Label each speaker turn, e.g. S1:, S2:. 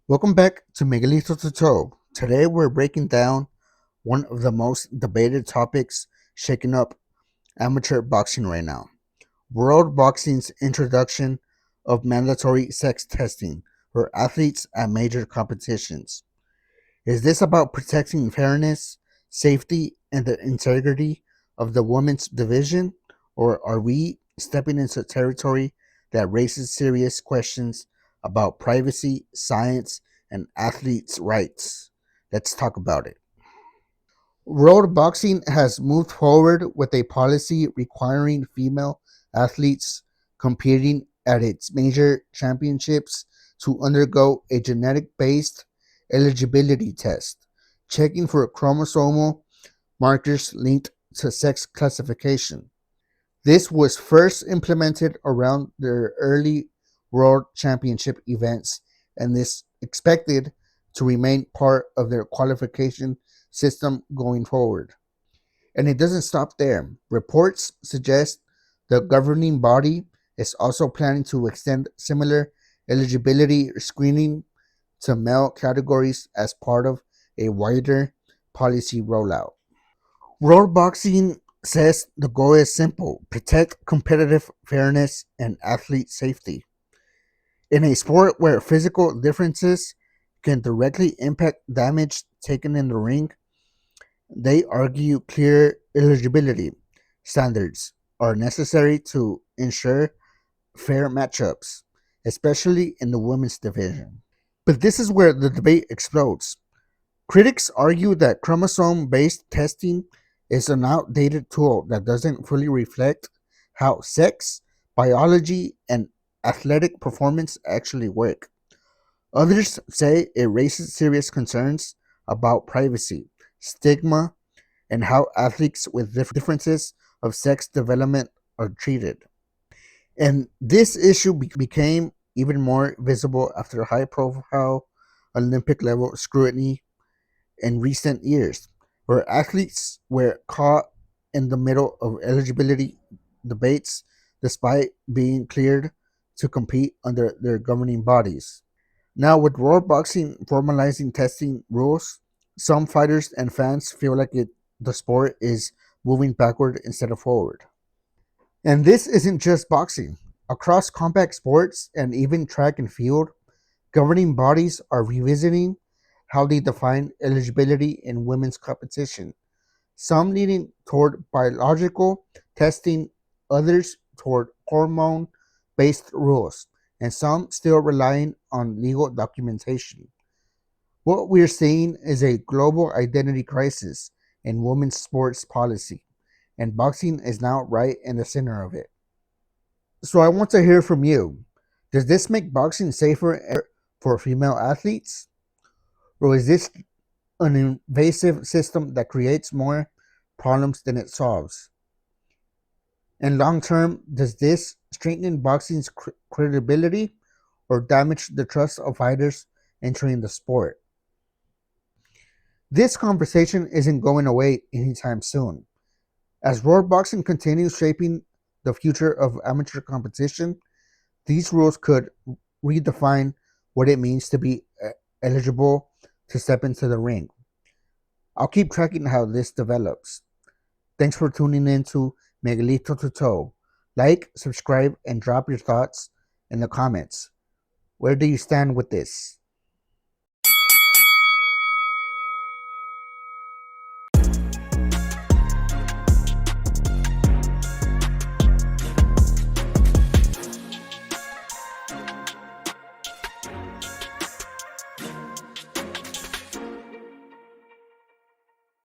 S1: Welcome back to Miguelito To Toe. Today we're breaking down one of the most debated topics shaking up amateur boxing right now. World Boxing's introduction of mandatory sex testing for athletes at major competitions. Is this about protecting fairness, safety, and the integrity of the women's division? Or are we stepping into territory that raises serious questions about privacy, science, and athletes' rights? Let's talk about it. World Boxing has moved forward with a policy requiring female athletes competing at its major championships to undergo a genetic based eligibility test, checking for chromosomal markers linked to sex classification. This was first implemented around their early World Championship events and is expected to remain part of their qualification system going forward. And it doesn't stop there. Reports suggest the governing body is also planning to extend similar eligibility screening to male categories as part of a wider policy rollout. World Boxing says the goal is simple: protect competitive fairness and athlete safety. In a sport where physical differences can directly impact damage taken in the ring, they argue clear eligibility standards are necessary to ensure fair matchups, especially in the women's division. But this is where the debate explodes. Critics argue that chromosome based testing is an outdated tool that doesn't fully reflect how sex, biology, and athletic performance actually work. Others say it raises serious concerns about privacy, stigma, and how athletes with differences of sex development are treated. And this issue became even more visible after high profile Olympic level scrutiny in recent years, where athletes were caught in the middle of eligibility debates despite being cleared to compete under their governing bodies. Now, with World Boxing formalizing testing rules, some fighters and fans feel like the sport is moving backward instead of forward. And this isn't just boxing. Across combat sports and even track and field, governing bodies are revisiting how they define eligibility in women's competition, some leaning toward biological testing, others toward hormone based rules, and some still relying on legal documentation. What we're seeing is a global identity crisis in women's sports policy, and boxing is now right in the center of it. So I want to hear from you. Does this make boxing safer for female athletes? Or is this an invasive system that creates more problems than it solves? And long term, does this strengthen boxing's credibility or damage the trust of fighters entering the sport? This conversation isn't going away anytime soon. As world boxing continues shaping the future of amateur competition, these rules could redefine what it means to be eligible to step into the ring. I'll keep tracking how this develops. Thanks for tuning in to Miguelito To Toe. Like, subscribe, and drop your thoughts in the comments. Where do you stand with this?